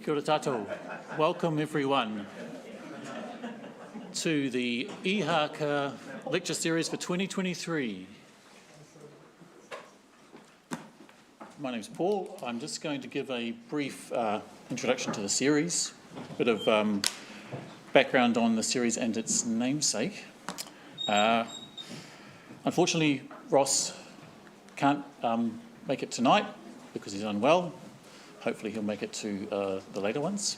Kia ora tātou. Welcome everyone to the Ihaka lecture series for 2023. My name's Paul. I'm just going to give a brief introduction to the series, a bit of background on the series and its namesake. Unfortunately, Ross can't make it tonight because he's unwell. Hopefully he'll make it to the later ones.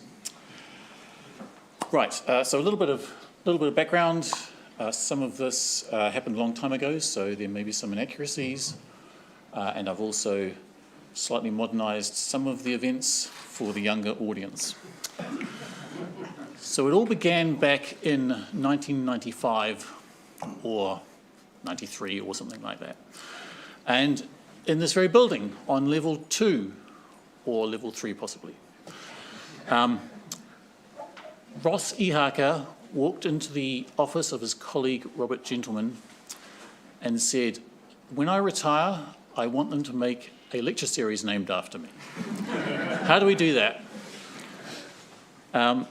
Right, so a little bit of background. Some of this happened a long time ago, so there may be some inaccuracies. And I've also slightly modernised some of the events for the younger audience. So it all began back in 1995 or 93 or something like that. And in this very building on level 2 or level 3 possibly. Ross Ihaka walked into the office of his colleague Robert Gentleman and said, "When I retire, I want them to make a lecture series named after me." How do we do that? So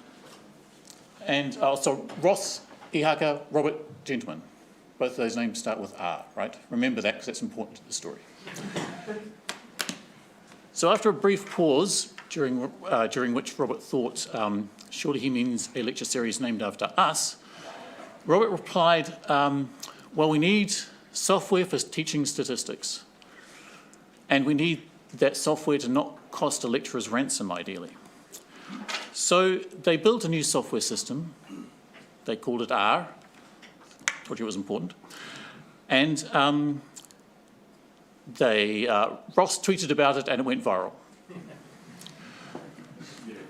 Ross Ihaka, Robert Gentleman. Both of those names start with R, right? Remember that because that's important to the story. So after a brief pause, during which Robert thought, surely he means a lecture series named after us, Robert replied, well, we need software for teaching statistics. And we need that software to not cost a lecturer's ransom, ideally. So they built a new software system. They called it R. Told you it was important. And Ross tweeted about it and it went viral.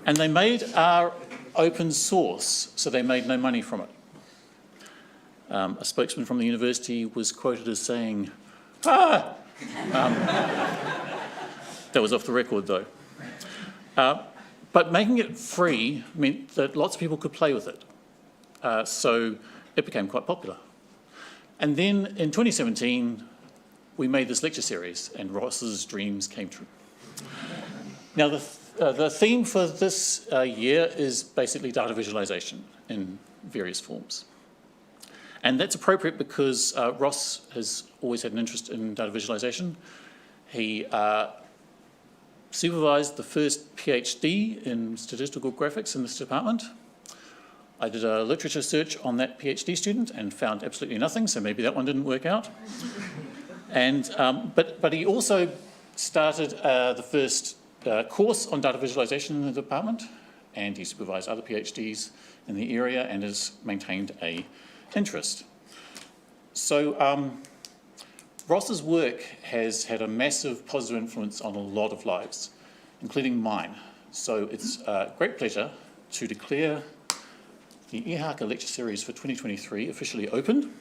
And they made R open source, so they made no money from it. A spokesman from the university was quoted as saying, that was off the record though. But making it free meant that lots of people could play with it. So it became quite popular. And then in 2017, we made this lecture series and Ross's dreams came true. Now the theme for this year is basically data visualization in various forms. And that's appropriate because Ross has always had an interest in data visualization. He supervised the first PhD in statistical graphics in this department. I did a literature search on that PhD student and found absolutely nothing, so maybe that one didn't work out. And but he also started the first course on data visualization in the department, and he supervised other PhDs in the area and has maintained an interest. So Ross's work has had a massive positive influence on a lot of lives, including mine. So it's a great pleasure to declare the Ihaka lecture series for 2023 officially opened.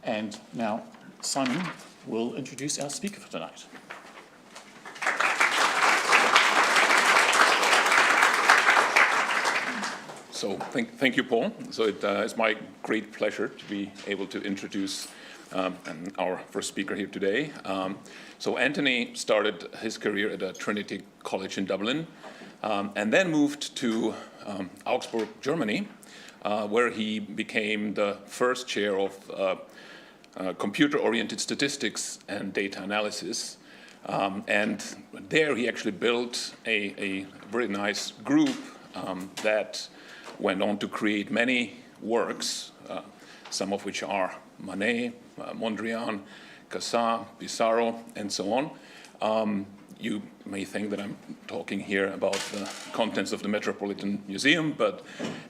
And now Simon will introduce our speaker for tonight. So thank you, Paul. So it's my great pleasure to be able to introduce our first speaker here today. So Antony started his career at a Trinity college in Dublin and then moved to Augsburg, Germany, where he became the first chair of computer-oriented statistics and data analysis. And there he actually built a very nice group that went on to create many works, some of which are Manet, Mondrian, Cassatt, Pissarro, and so on. You may think that I'm talking here about the contents of the Metropolitan Museum, but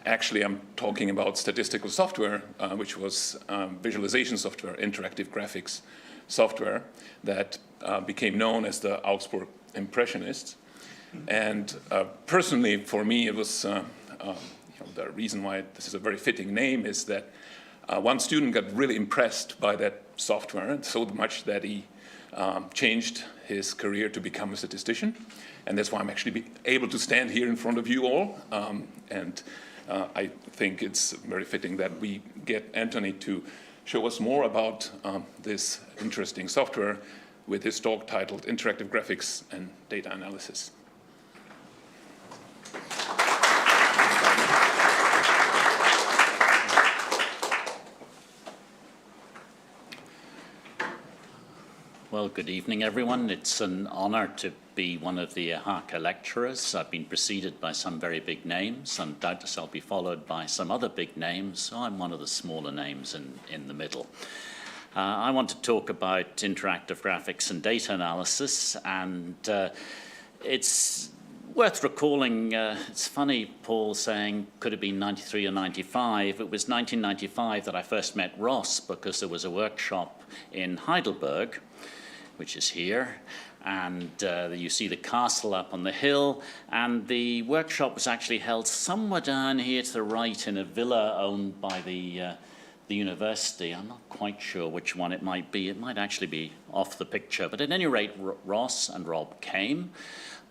actually I'm talking about statistical software, which was visualization software, interactive graphics software that became known as the Augsburg Impressionists. And personally, for me, it was the reason why this is a very fitting name is that one student got really impressed by that software so much that he changed his career to become a statistician, and that's why I'm actually able to stand here in front of you all. I think it's very fitting that we get Antony to show us more about this interesting software with his talk titled Interactive Graphics and Data Analysis. Well, good evening, everyone. It's an honor to be one of the Ihaka lecturers. I've been preceded by some very big names, and doubtless I'll be followed by some other big names, so I'm one of the smaller names in the middle. I want to talk about interactive graphics and data analysis, and it's worth recalling, it's funny, Paul saying, could it be 93 or 95? It was 1995 that I first met Ross because there was a workshop in Heidelberg, which is here, and you see the castle up on the hill, and the workshop was actually held somewhere down here to the right in a villa owned by the university. I'm not quite sure which one it might be. It might actually be off the picture, but at any rate, Ross and Rob came.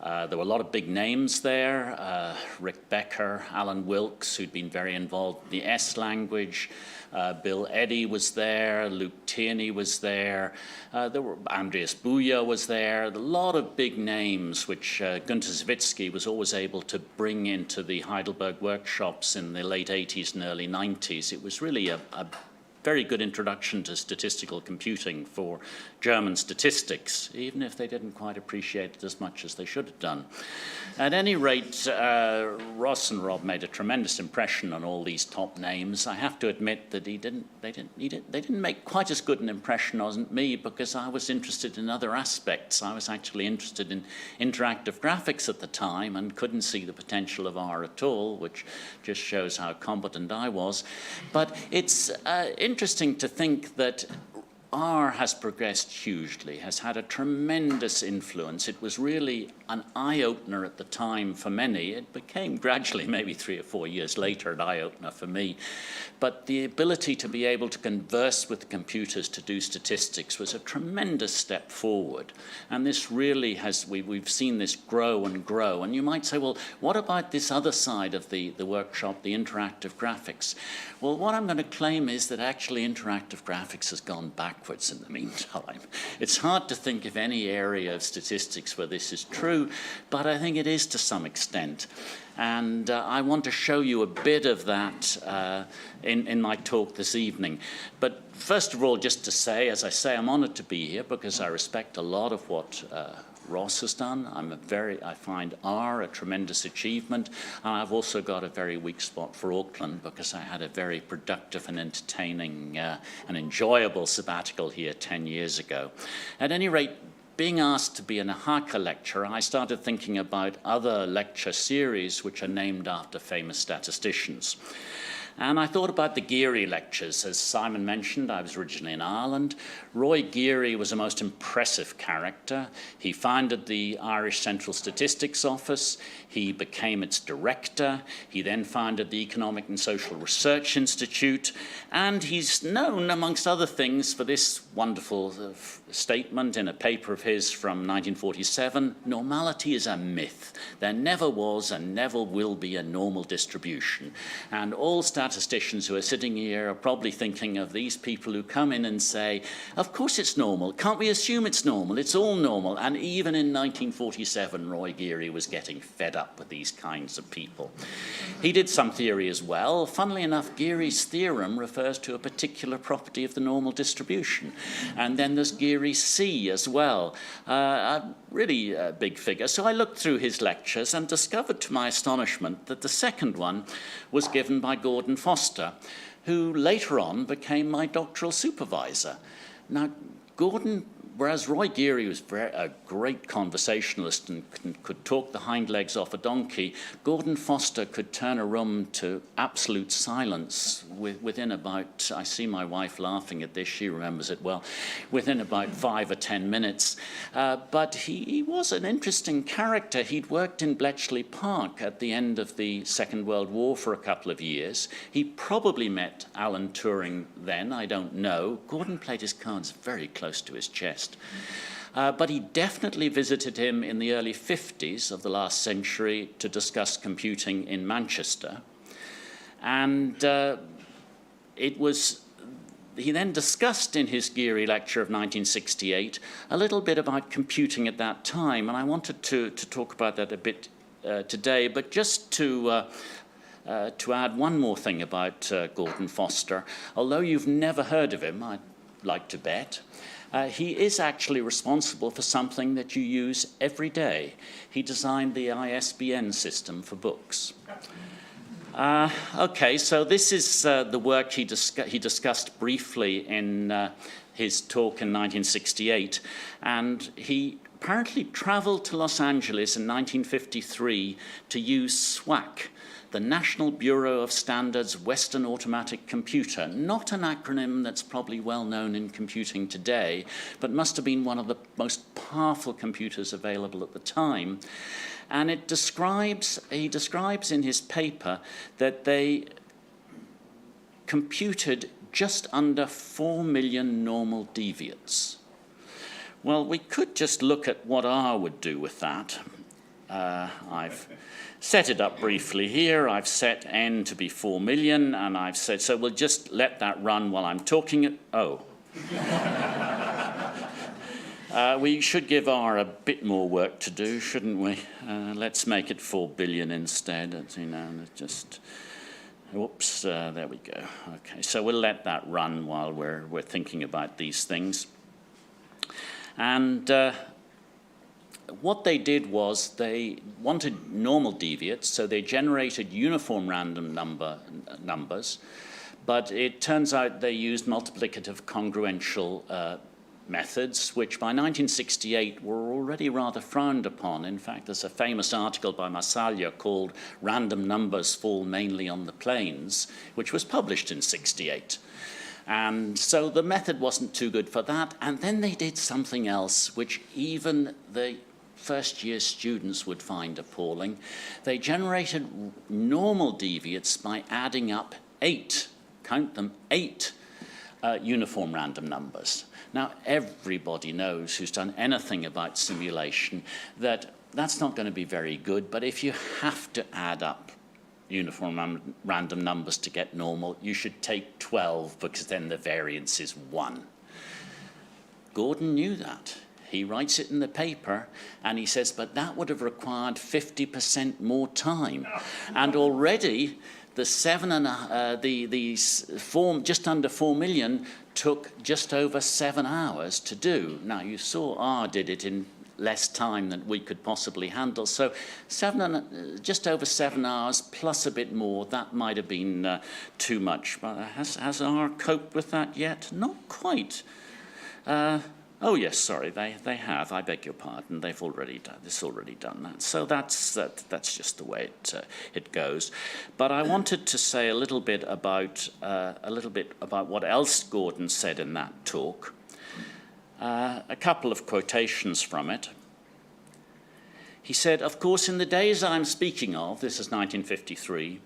There were a lot of big names there, Rick Becker, Alan Wilkes, who'd been very involved in the S language, Bill Eddy was there, Luke Tierney was there, Andreas Buja was there, a lot of big names which Gunter Zawitsky was always able to bring into the Heidelberg workshops in the late 80s and early 90s. It was really a very good introduction to statistical computing for German statistics, even if they didn't quite appreciate it as much as they should have done. At any rate, Ross and Rob made a tremendous impression on all these top names. I have to admit that they didn't make quite as good an impression on me because I was interested in other aspects. I was actually interested in interactive graphics at the time and couldn't see the potential of R at all, which just shows how competent I was. But it's interesting to think that R has progressed hugely, has had a tremendous influence. It was really an eye-opener at the time for many. It became gradually, maybe 3 or 4 years later, an eye-opener for me. But the ability to be able to converse with computers to do statistics was a tremendous step forward. And this really has, we've seen this grow and grow. And you might say, well, what about this other side of the workshop, the interactive graphics? Well, what I'm going to claim is that actually interactive graphics has gone backwards in the meantime. It's hard to think of any area of statistics where this is true, but I think it is to some extent. And I want to show you a bit of that in my talk this evening. But first of all, just to say, as I say, I'm honored to be here because I respect a lot of what Ross has done. I find R a tremendous achievement, and I've also got a very weak spot for Auckland because I had a very productive and entertaining and enjoyable sabbatical here 10 years ago. At any rate, being asked to be an Ihaka lecturer, I started thinking about other lecture series which are named after famous statisticians. And I thought about the Geary lectures. As Simon mentioned, I was originally in Ireland. Roy Geary was a most impressive character. He founded the Irish Central Statistics Office. He became its director. He then founded the Economic and Social Research Institute. And he's known, amongst other things, for this wonderful statement in a paper of his from 1947, normality is a myth. There never was and never will be a normal distribution. And all statisticians who are sitting here are probably thinking of these people who come in and say, of course it's normal. Can't we assume it's normal? It's all normal. And even in 1947, Roy Geary was getting fed up with these kinds of people. He did some theory as well. Funnily enough, Geary's theorem refers to a particular property of the normal distribution. And then there's Geary's C as well, a really big figure. So I looked through his lectures and discovered to my astonishment that the second one was given by Gordon Foster, who later on became my doctoral supervisor. Now, Gordon, whereas Roy Geary was a great conversationalist and could talk the hind legs off a donkey, Gordon Foster could turn a room to absolute silence within about, I see my wife laughing at this, she remembers it well, within about 5 or 10 minutes. But he was an interesting character. He'd worked in Bletchley Park at the end of the Second World War for a couple of years. He probably met Alan Turing then, I don't know. Gordon played his cards very close to his chest. But he definitely visited him in the early 50s of the last century to discuss computing in Manchester. And he then discussed in his Geary lecture of 1968 a little bit about computing at that time. And I wanted to talk about that a bit today, but just to add one more thing about Gordon Foster. Although you've never heard of him, I like to bet. He is actually responsible for something that you use every day. He designed the ISBN system for books. Okay, so this is the work he discussed briefly in his talk in 1968, and he apparently traveled to Los Angeles in 1953 to use SWAC, the National Bureau of Standards Western Automatic Computer, not an acronym that's probably well known in computing today, but must have been one of the most powerful computers available at the time. And he describes in his paper that they computed just under 4 million normal deviates. Well, we could just look at what R would do with that. I've set it up briefly here. I've set n to be 4 million, and I've said, so we'll just let that run while I'm talking. We should give R a bit more work to do, shouldn't we? Let's make it 4 billion instead. You know, just, whoops, there we go. Okay, so we'll let that run while we're thinking about these things. And what they did was they wanted normal deviates, so they generated uniform random numbers, but it turns out they used multiplicative congruential methods, which by 1968 were already rather frowned upon. In fact, there's a famous article by Massalia called "Random Numbers Fall Mainly on the Plains," which was published in '68. And so the method wasn't too good for that. And then they did something else, which even the first-year students would find appalling. They generated normal deviates by adding up 8, count them, 8 uniform random numbers. Now, everybody knows who's done anything about simulation that that's not going to be very good, but if you have to add up uniform random numbers to get normal, you should take 12, because then the variance is 1. Gordon knew that. He writes it in the paper, and he says, but that would have required 50% more time. And already, just under 4 million took just over 7 hours to do. Now, you saw R did it in less time than we could possibly handle. So just over 7 hours plus a bit more, that might have been too much. But has R coped with that yet? Not quite. Oh yes, sorry, they have. I beg your pardon. They've already done that. So that's just the way it goes. But I wanted to say a little bit about what else Gordon said in that talk. A couple of quotations from it. He said, "Of course, in the days I'm speaking of, this is 1953,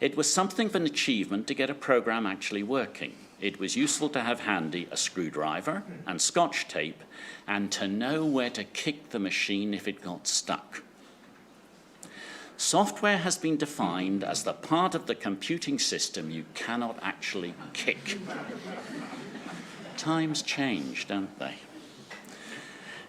it was something of an achievement to get a program actually working. It was useful to have handy a screwdriver and Scotch tape and to know where to kick the machine if it got stuck. Software has been defined as the part of the computing system you cannot actually kick." Times change, don't they?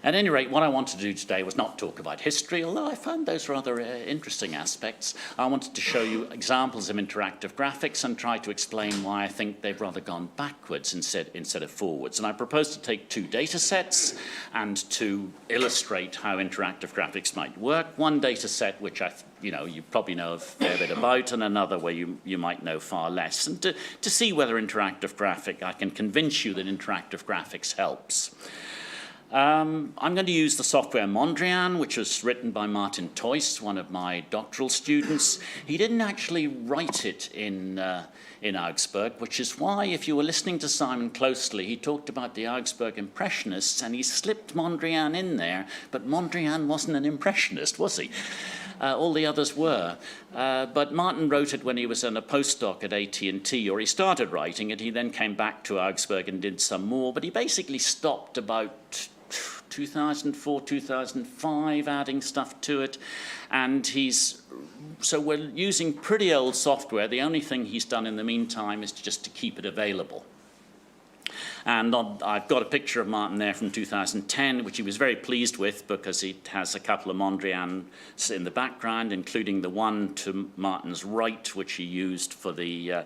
At any rate, what I wanted to do today was not talk about history, although I found those rather interesting aspects. I wanted to show you examples of interactive graphics and try to explain why I think they've rather gone backwards instead of forwards. And I propose to take 2 data sets and to illustrate how interactive graphics might work. One data set which you probably know a fair bit about, and another where you might know far less. And to see whether I can convince you that interactive graphics helps. I'm going to use the software Mondrian, which was written by Martin Toyce, one of my doctoral students. He didn't actually write it in Augsburg, which is why, if you were listening to Simon closely, he talked about the Augsburg Impressionists, and he slipped Mondrian in there, but Mondrian wasn't an Impressionist, was he? All the others were. But Martin wrote it when he was on a postdoc at AT&T, or he started writing it. He then came back to Augsburg and did some more, but he basically stopped about 2004, 2005, adding stuff to it. And so we're using pretty old software. The only thing he's done in the meantime is just to keep it available. And I've got a picture of Martin there from 2010, which he was very pleased with because it has a couple of Mondrians in the background, including the one to Martin's right, which he used for the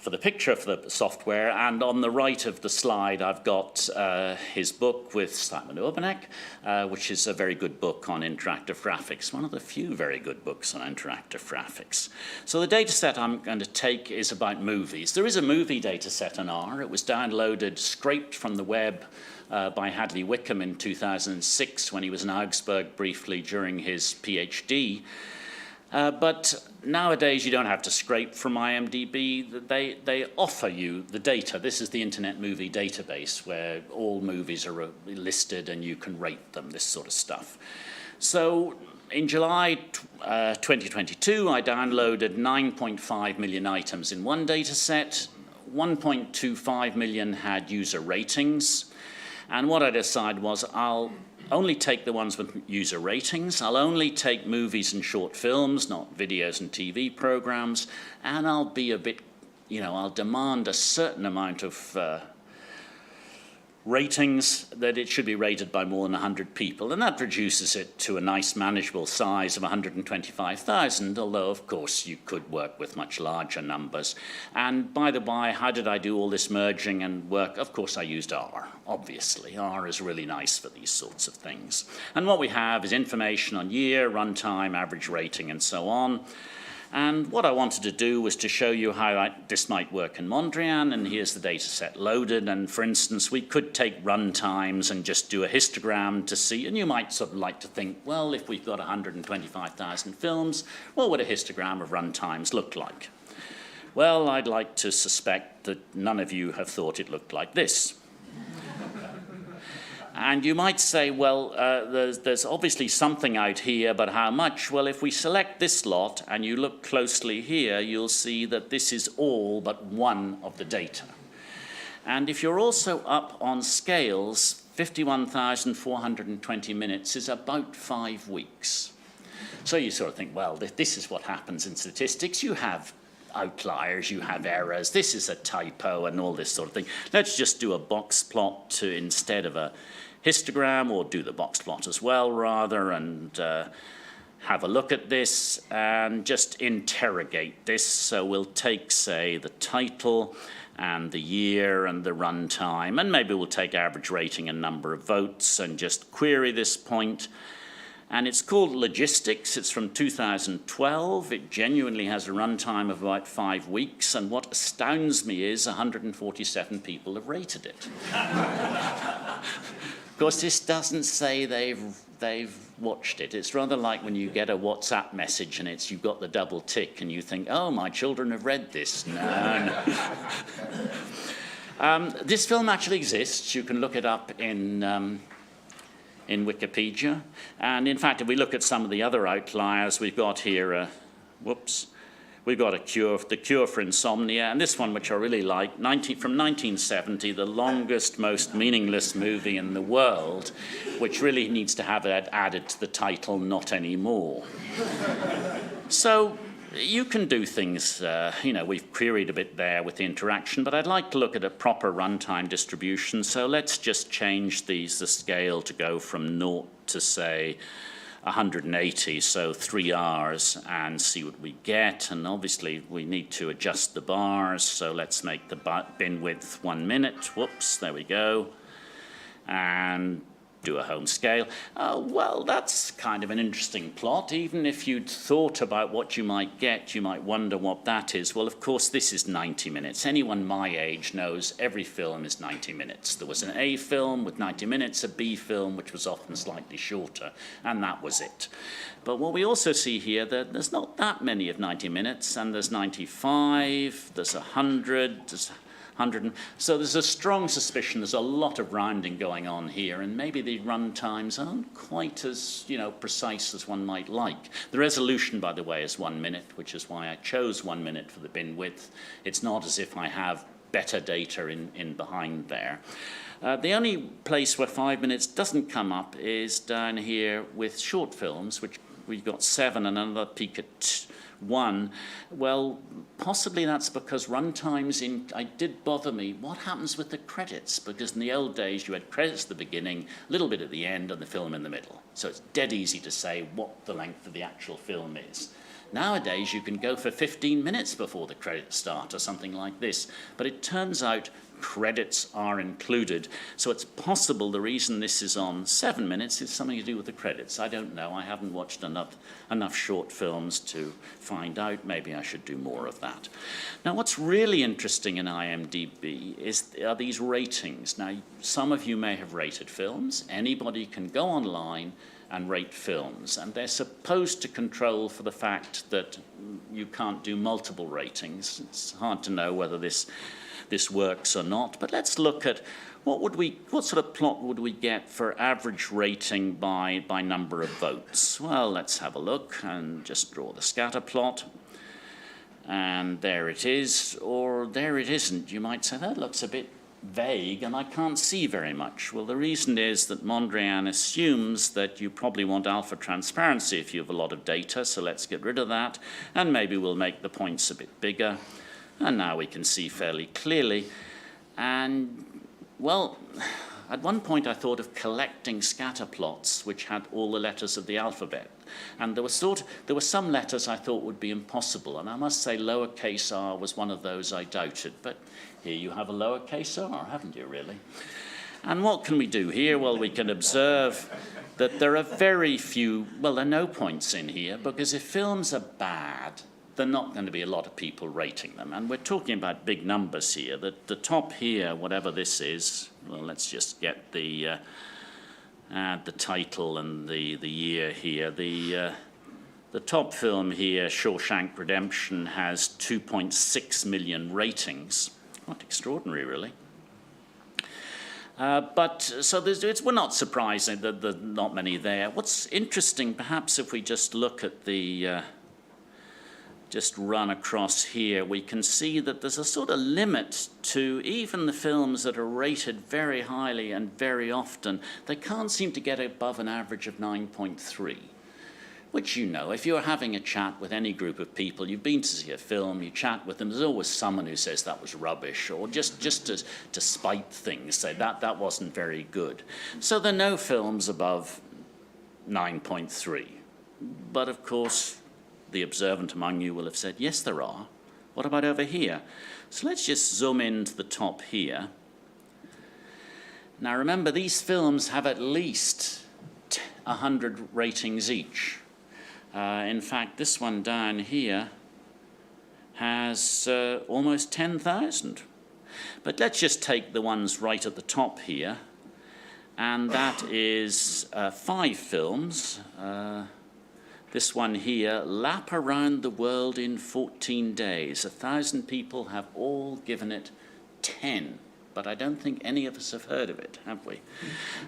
for the picture for the software, and on the right of the slide I've got his book with Simon Urbanek, which is a very good book on interactive graphics, one of the few very good books on interactive graphics. So the data set I'm going to take is about movies. There is a movie data set in R. It was downloaded, scraped from the web by Hadley Wickham in 2006 when he was in Augsburg briefly during his PhD. But nowadays you don't have to scrape from IMDb. They offer you the data. This is the Internet Movie Database where all movies are listed and you can rate them, this sort of stuff. So in July 2022, I downloaded 9.5 million items in one data set. 1.25 million had user ratings. And what I decided was I'll only take the ones with user ratings. I'll only take movies and short films, not videos and TV programs. And I'll be a bit, I'll demand a certain amount of ratings, that it should be rated by more than 100 people. And that reduces it to a nice manageable size of 125,000, although of course you could work with much larger numbers. And by the by, how did I do all this merging and work? Of course I used R, obviously. R is really nice for these sorts of things. And what we have is information on year, runtime, average rating, and so on. And what I wanted to do was to show you how this might work in Mondrian, and here's the data set loaded. And for instance, we could take run times and just do a histogram to see, and you might sort of like to think, well, if we've got 125,000 films, what would a histogram of run times look like? Well, I'd like to suspect that none of you have thought it looked like this. And you might say, well, there's obviously something out here, but how much? Well, if we select this lot and you look closely here, you'll see that this is all but one of the data. And if you're also up on scales, 51,420 minutes is about 5 weeks. So you sort of think, well, this is what happens in statistics. You have outliers, you have errors, this is a typo and all this sort of thing. Let's just do a box plot instead of a histogram, or do the box plot as well rather, and have a look at this and just interrogate this. So we'll take, say, the title and the year and the run time, and maybe we'll take average rating and number of votes and just query this point. And it's called Logistics. It's from 2012. It genuinely has a runtime of about 5 weeks. And what astounds me is 147 people have rated it. Of course, this doesn't say they've watched it. It's rather like when you get a WhatsApp message and you've got the double tick and you think, oh, my children have read this. No. This film actually exists. You can look it up in Wikipedia. And in fact, if we look at some of the other outliers, we've got here, we've got the cure for insomnia, and this one, which I really like, from 1970, the longest, most meaningless movie in the world, which really needs to have it added to the title, Not Anymore. So you can do things, we've queried a bit there with the interaction, but I'd like to look at a proper runtime distribution. So let's just change the scale to go from 0 to, say, 180, so 3 hours, and see what we get. And obviously we need to adjust the bars, so let's make the bin width 1 minute. Whoops, there we go. And do a home scale. Well, that's kind of an interesting plot. Even if you'd thought about what you might get, you might wonder what that is. Well, of course, this is 90 minutes. Anyone my age knows every film is 90 minutes. There was an A film with 90 minutes, a B film, which was often slightly shorter, and that was it. But what we also see here, that there's not that many of 90 minutes, and there's 95, there's 100, there's 100. So there's a strong suspicion there's a lot of rounding going on here, and maybe the run times aren't quite as precise as one might like. The resolution, by the way, is 1 minute, which is why I chose 1 minute for the bin width. It's not as if I have better data in behind there. The only place where 5 minutes doesn't come up is down here with short films, which we've got 7 and another peak at 1. Well, possibly that's because runtimes did bother me. What happens with the credits? Because in the old days you had credits at the beginning, a little bit at the end, and the film in the middle. So it's dead easy to say what the length of the actual film is. Nowadays, you can go for 15 minutes before the credits start or something like this. But it turns out credits are included. So it's possible the reason this is on 7 minutes is something to do with the credits. I don't know. I haven't watched enough short films to find out. Maybe I should do more of that. Now, what's really interesting in IMDb are these ratings. Now, some of you may have rated films. Anybody can go online and rate films, and they're supposed to control for the fact that you can't do multiple ratings. It's hard to know whether this works or not, but let's look at what sort of plot would we get for average rating by number of votes. Well, let's have a look and just draw the scatter plot. And there it is, or there it isn't. You might say, that looks a bit vague and I can't see very much. Well, the reason is that Mondrian assumes that you probably want alpha transparency if you have a lot of data, so let's get rid of that, and maybe we'll make the points a bit bigger. And now we can see fairly clearly. And, well, at one point I thought of collecting scatter plots which had all the letters of the alphabet. And there were some letters I thought would be impossible. And I must say lowercase r was one of those I doubted. But here you have a lowercase r, haven't you, really? And what can we do here? Well, we can observe that there are very few, well, there are no points in here, because if films are bad, there are not going to be a lot of people rating them. And we're talking about big numbers here. The top here, whatever this is, well, let's just get the title and the year here. The top film here, Shawshank Redemption, has 2.6 million ratings. Quite extraordinary, really. We're not surprising that there are not many there. What's interesting, perhaps if we just look at just run across here, we can see that there's a sort of limit to even the films that are rated very highly and very often. They can't seem to get above an average of 9.3, which, you know, if you're having a chat with any group of people, you've been to see a film, you chat with them, there's always someone who says that was rubbish, or just to spite things, say that wasn't very good. So there are no films above 9.3. But of course, the observant among you will have said, yes, there are. What about over here? So let's just zoom into the top here. Now remember, these films have at least 100 ratings each. In fact, this one down here has almost 10,000. But let's just take the ones right at the top here, and that is 5 films. This one here, Lap Around the World in 14 Days. 1,000 people have all given it 10, but I don't think any of us have heard of it, have we?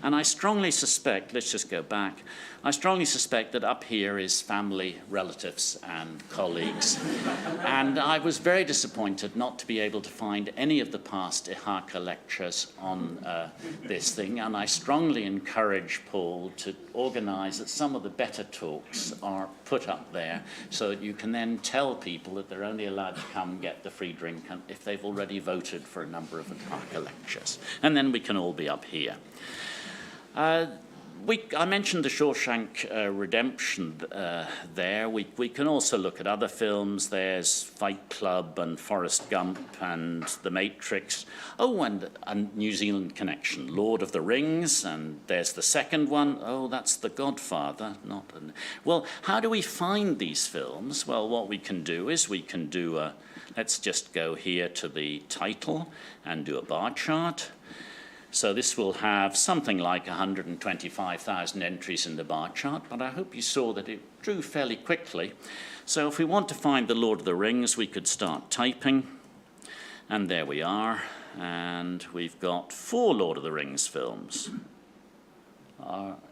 And I strongly suspect, let's just go back, I strongly suspect that up here is family, relatives, and colleagues. And I was very disappointed not to be able to find any of the past Ihaka lectures on this thing, and I strongly encourage Paul to organise that some of the better talks are put up there so that you can then tell people that they're only allowed to come get the free drink if they've already voted for a number of Ihaka lectures. And then we can all be up here. I mentioned the Shawshank Redemption there. We can also look at other films. There's Fight Club and Forrest Gump and The Matrix. Oh, and a New Zealand connection, Lord of the Rings, and there's the second one. Oh, that's The Godfather. Well, how do we find these films? Well, what we can do is we can do let's just go here to the title and do a bar chart. So this will have something like 125,000 entries in the bar chart, but I hope you saw that it drew fairly quickly. So if we want to find The Lord of the Rings, we could start typing, and there we are, and we've got 4 Lord of the Rings films.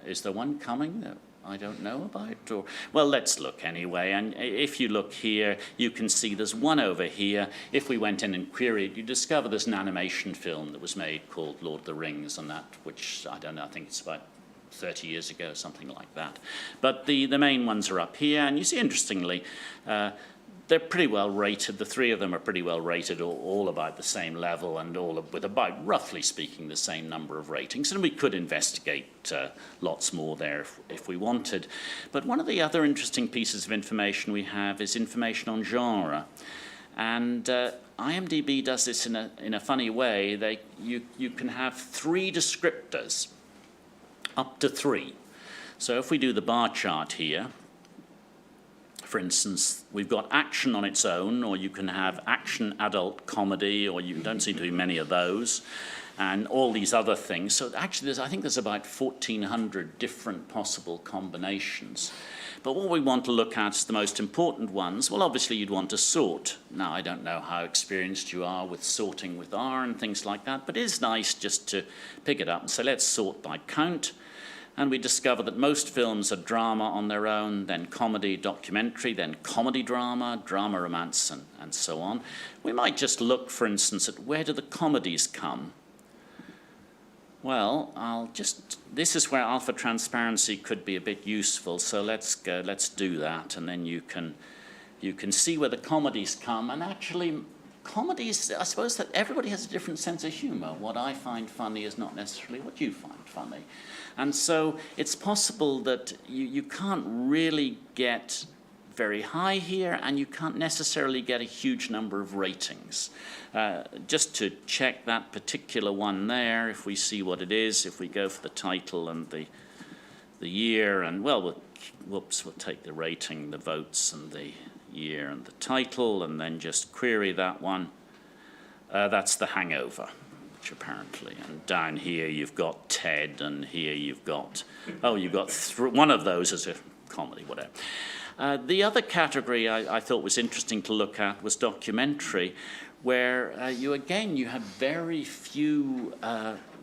Is there one coming that I don't know about? Or, well, let's look anyway. And if you look here, you can see there's one over here. If we went in and queried, you discover there's an animation film that was made called Lord of the Rings, and that, which, I don't know, I think it's about 30 years ago, something like that. But the main ones are up here. And you see, interestingly, there they're pretty well rated. The three of them are pretty well rated, all about the same level, and all with about, roughly speaking, the same number of ratings. And we could investigate lots more there if we wanted. But one of the other interesting pieces of information we have is information on genre. And IMDb does this in a funny way. You can have 3 descriptors, up to 3. So if we do the bar chart here, for instance, we've got action on its own, or you can have action, adult, comedy, or you don't seem to be many of those, and all these other things. So actually, I think there's about 1,400 different possible combinations. But what we want to look at is the most important ones. Well, obviously, you'd want to sort. Now, I don't know how experienced you are with sorting with R and things like that, but it is nice just to pick it up and say, let's sort by count. And we discover that most films are drama on their own, then comedy, documentary, then comedy drama, drama romance, and so on. We might just look, for instance, at where do the comedies come? Well, this is where alpha transparency could be a bit useful, so let's do that, and then you can see where the comedies come. And actually, comedies, I suppose that everybody has a different sense of humor. What I find funny is not necessarily what you find funny. And so it's possible that you can't really get very high here, and you can't necessarily get a huge number of ratings. Just to check that particular one there, if we see what it is, if we go for the title and the year, and well, we'll take the rating, the votes, and the year and the title, and then just query that one. That's The Hangover, which apparently, and down here you've got Ted, and here you've got, one of those is a comedy, whatever. The other category I thought was interesting to look at was documentary, where you have very few,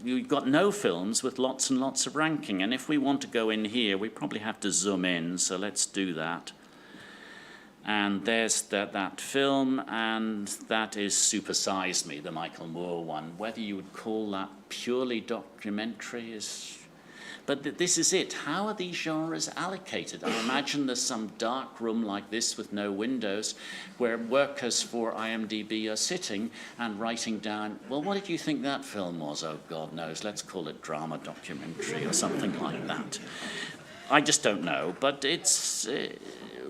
you've got no films with lots and lots of ranking. And if we want to go in here, we probably have to zoom in, so let's do that. And there's that film, and that is Super Size Me, the Michael Moore one. Whether you would call that purely documentary is... But this is it. How are these genres allocated? I imagine there's some dark room like this with no windows where workers for IMDb are sitting and writing down, well, what did you think that film was? Oh, God knows. Let's call it drama documentary or something like that. I just don't know. But it's...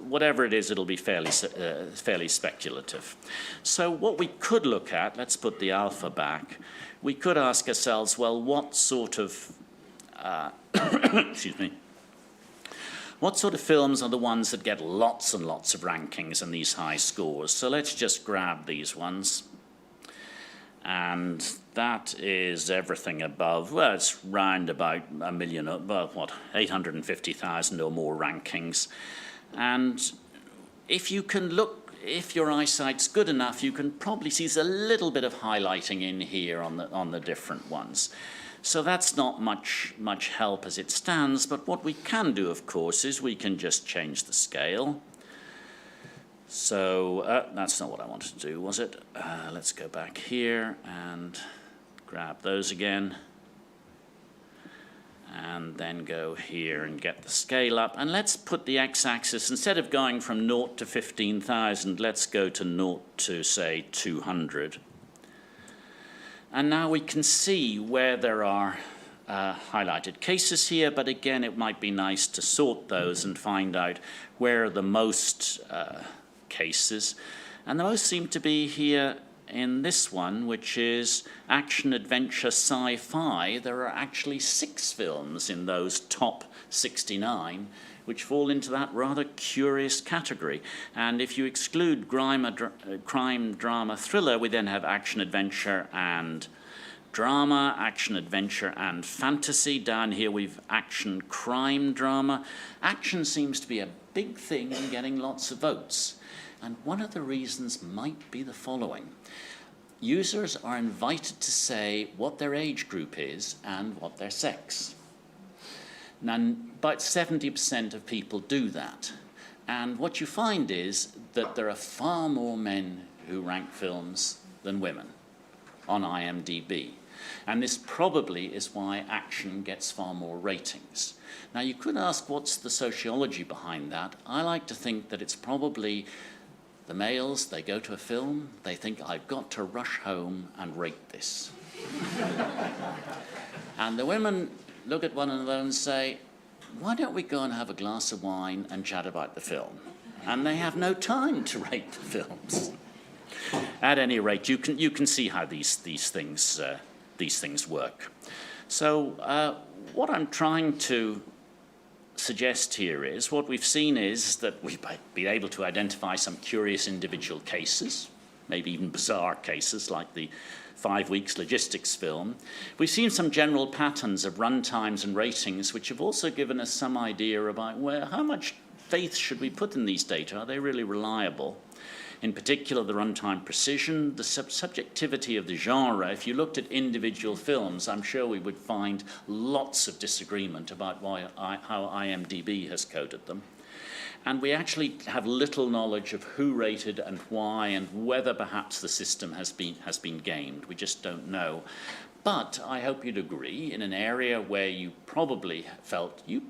whatever it is, it'll be fairly speculative. So what we could look at, let's put the alpha back, we could ask ourselves, well, what sort of excuse me. What sort of films are the ones that get lots and lots of rankings and these high scores? So let's just grab these ones. And that is everything above, well, it's round about 1 million, well, 850,000 or more rankings. And if you can look, if your eyesight's good enough, you can probably see there's a little bit of highlighting in here on the different ones. So that's not much help as it stands, but what we can do, of course, is we can just change the scale. So that's not what I wanted to do, was it? Let's go back here and grab those again. And then go here and get the scale up. And let's put the x-axis, instead of going from 0 to 15,000, let's go to 0 to, say, 200. And now we can see where there are highlighted cases here, but again, it might be nice to sort those and find out where are the most cases. And the most seem to be here in this one, which is action, adventure, sci-fi. There are actually 6 films in those top 69 which fall into that rather curious category. And if you exclude crime, drama, thriller, we then have action, adventure, and drama, action, adventure, and fantasy. Down here we've action, crime, drama. Action seems to be a big thing in getting lots of votes. And one of the reasons might be the following. Users are invited to say what their age group is and what their sex. Now, about 70% of people do that. And what you find is that there are far more men who rank films than women on IMDb. And this probably is why action gets far more ratings. Now, you could ask what's the sociology behind that. I like to think that it's probably The males, they go to a film, they think, I've got to rush home and rate this. And the women look at one another and say, why don't we go and have a glass of wine and chat about the film? And they have no time to rate the films. At any rate, you can see how these things work. So what I'm trying to suggest here is, what we've seen is that we've been able to identify some curious individual cases, maybe even bizarre cases like the 5 Weeks Logistics film. We've seen some general patterns of run times and ratings, which have also given us some idea about how much faith should we put in these data? Are they really reliable? In particular, the runtime precision, the subjectivity of the genre. If you looked at individual films, I'm sure we would find lots of disagreement about how IMDb has coded them. And we actually have little knowledge of who rated and why and whether perhaps the system has been gamed. We just don't know. But I hope you'd agree, in an area where you probably felt you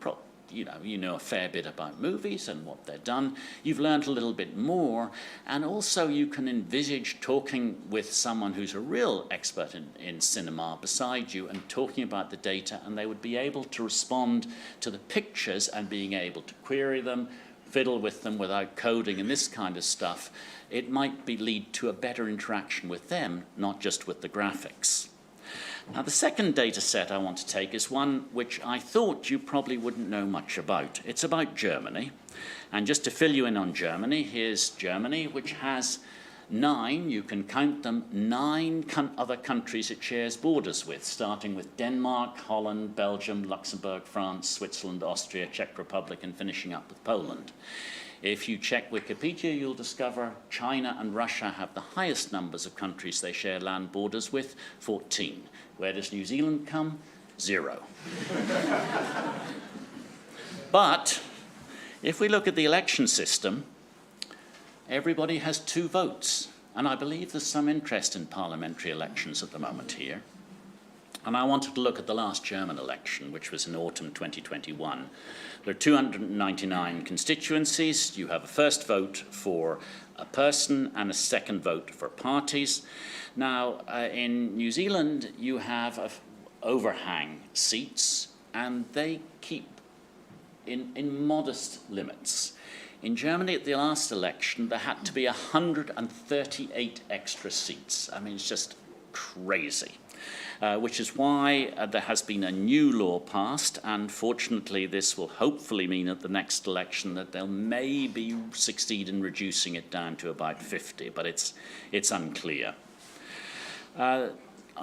know a fair bit about movies and what they're done, you've learned a little bit more, and also you can envisage talking with someone who's a real expert in cinema beside you and talking about the data, and they would be able to respond to the pictures and being able to query them, fiddle with them without coding and this kind of stuff. It might lead to a better interaction with them, not just with the graphics. Now, the second data set I want to take is one which I thought you probably wouldn't know much about. It's about Germany. And just to fill you in on Germany, here's Germany, which has 9, you can count them, 9 other countries it shares borders with, starting with Denmark, Holland, Belgium, Luxembourg, France, Switzerland, Austria, Czech Republic, and finishing up with Poland. If you check Wikipedia, you'll discover China and Russia have the highest numbers of countries they share land borders with, 14. Where does New Zealand come? 0. But if we look at the election system, everybody has 2 votes. And I believe there's some interest in parliamentary elections at the moment here. And I wanted to look at the last German election, which was in autumn 2021. There are 299 constituencies. You have a first vote for a person and a second vote for parties. Now, in New Zealand, you have overhang seats, and they keep in modest limits. In Germany, at the last election, there had to be 138 extra seats. I mean, it's just crazy. Which is why there has been a new law passed, and fortunately this will hopefully mean at the next election that they'll maybe succeed in reducing it down to about 50, but it's unclear.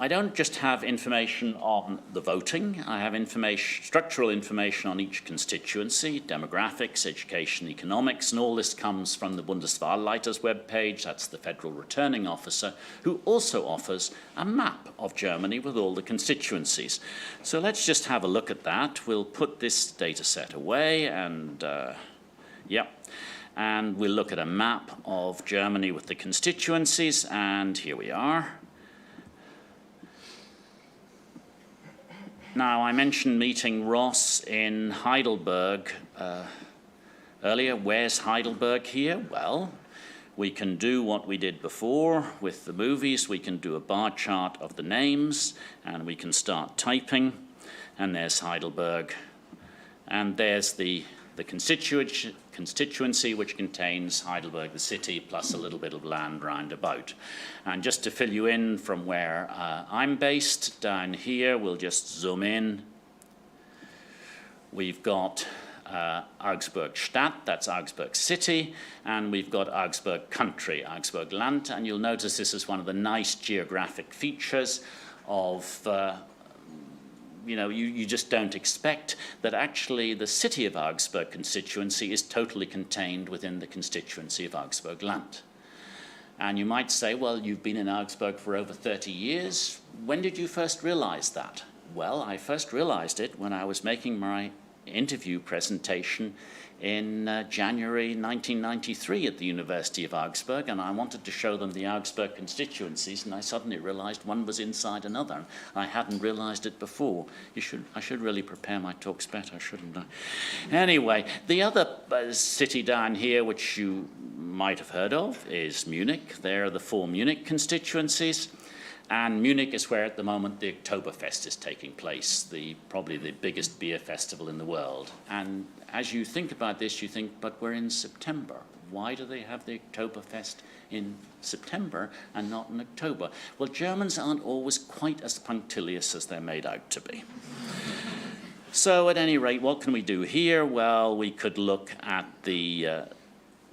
I don't just have information on the voting, I have structural information on each constituency, demographics, education, economics, and all this comes from the Bundeswahlleiter's webpage, that's the federal returning officer, who also offers a map of Germany with all the constituencies. So let's just have a look at that. We'll put this data set away and, and we'll look at a map of Germany with the constituencies, and here we are. Now, I mentioned meeting Ross in Heidelberg earlier. Where's Heidelberg here? Well, we can do what we did before with the movies. We can do a bar chart of the names, and we can start typing. And there's Heidelberg. And there's the constituency, which contains Heidelberg, the city, plus a little bit of land round about. And just to fill you in from where I'm based, down here, we'll just zoom in. We've got Augsburg Stadt, that's Augsburg City, and we've got Augsburg Country, Augsburg Land, and you'll notice this is one of the nice geographic features of you just don't expect that actually the city of Augsburg constituency is totally contained within the constituency of Augsburg Land. And you might say, well, you've been in Augsburg for over 30 years. When did you first realize that? Well, I first realized it when I was making my interview presentation in January 1993 at the University of Augsburg, and I wanted to show them the Augsburg constituencies, and I suddenly realized one was inside another. I hadn't realized it before. I should really prepare my talks better, shouldn't I? Anyway, the other city down here, which you might have heard of, is Munich. There are the 4 Munich constituencies. And Munich is where at the moment the Oktoberfest is taking place, probably the biggest beer festival in the world. And as you think about this, you think, but we're in September. Why do they have the Oktoberfest in September and not in October? Well, Germans aren't always quite as punctilious as they're made out to be. So at any rate, what can we do here? Well, we could look at the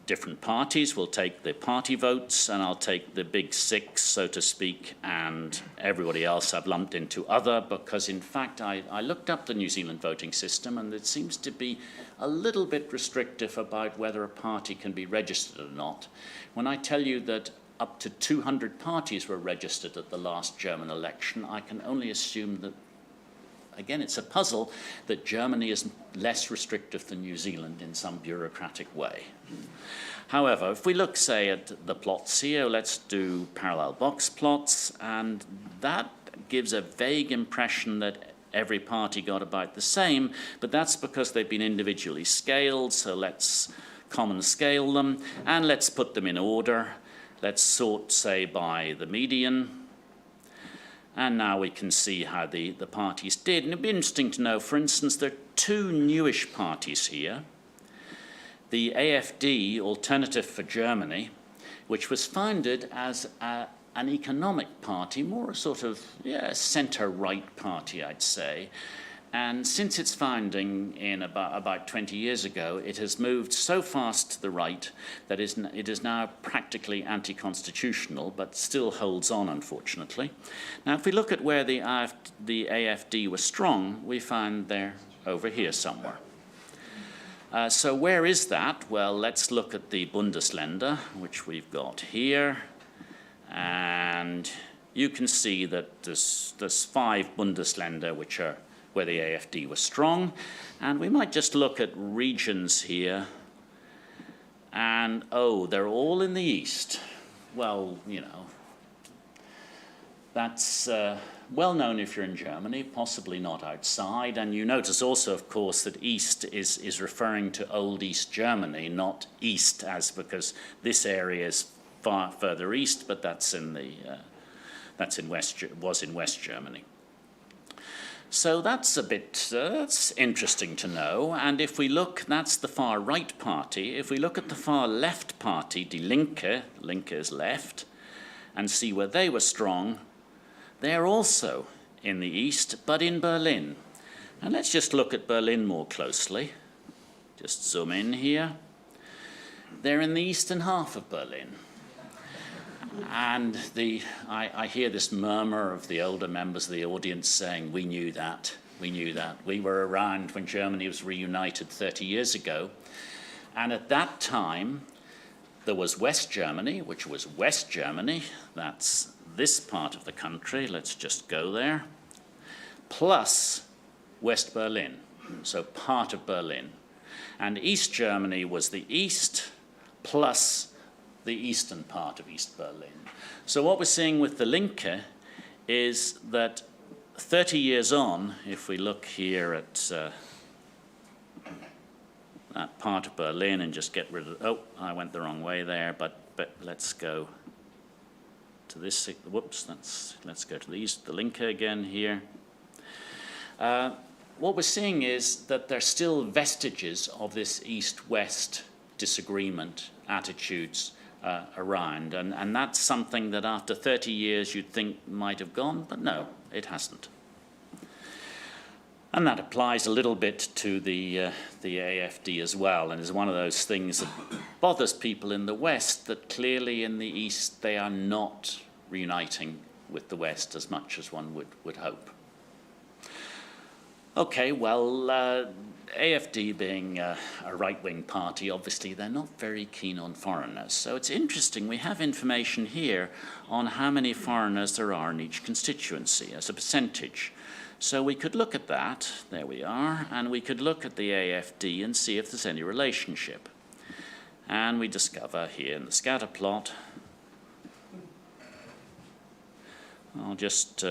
different parties. We'll take the party votes, and I'll take the big 6, so to speak, and everybody else I've lumped into other, because in fact I looked up the New Zealand voting system, and it seems to be a little bit restrictive about whether a party can be registered or not. When I tell you that up to 200 parties were registered at the last German election, I can only assume that, again, it's a puzzle, that Germany is less restrictive than New Zealand in some bureaucratic way. However, if we look, say, at the plots here, let's do parallel box plots, and that gives a vague impression that every party got about the same, but that's because they've been individually scaled, so let's common scale them, and let's put them in order. Let's sort, say, by the median. And now we can see how the parties did. And it'd be interesting to know, for instance, there are 2 newish parties here. The AfD, Alternative for Germany, which was founded as an economic party, more a sort of centre-right party, I'd say. And since its founding in about 20 years ago, it has moved so fast to the right that it is now practically anti-constitutional, but still holds on, unfortunately. Now, if we look at where the AfD was strong, we find they're over here somewhere. So where is that? Well, let's look at the Bundesländer, which we've got here. And you can see that there's 5 Bundesländer which are where the AfD was strong. And we might just look at regions here. And, oh, they're all in the east. Well, you know, that's well known if you're in Germany, possibly not outside. And you notice also, of course, that East is referring to old East Germany, not East as because this area is far further east, but was in West Germany. So that's a bit, that's interesting to know. And if we look, that's the far right party. If we look at the far left party, Die Linke, Linke is left, and see where they were strong, they're also in the east, but in Berlin. And let's just look at Berlin more closely. Just zoom in here. They're in the eastern half of Berlin. And I hear this murmur of the older members of the audience saying, we knew that, we knew that. We were around when Germany was reunited 30 years ago. And at that time, there was West Germany, which was West Germany. That's this part of the country. Let's just go there. Plus West Berlin, so part of Berlin. And East Germany was the east plus the eastern part of East Berlin. So what we're seeing with the Linke is that 30 years on, if we look here at that part of Berlin and just get rid of, oh, I went the wrong way there, but let's go to this, whoops, let's go to the east, the Linke again here. What we're seeing is that there's still vestiges of this east-west disagreement attitudes around, and that's something that after 30 years you'd think might have gone, but no, it hasn't. And that applies a little bit to the AfD as well, and is one of those things that bothers people in the West, that clearly in the East they are not reuniting with the West as much as one would hope. Okay, well, AfD being a right-wing party, obviously they're not very keen on foreigners. So it's interesting, we have information here on how many foreigners there are in each constituency as a percentage. So we could look at that, there we are, and we could look at the AFD and see if there's any relationship. And we discover here in the scatter plot, I'll just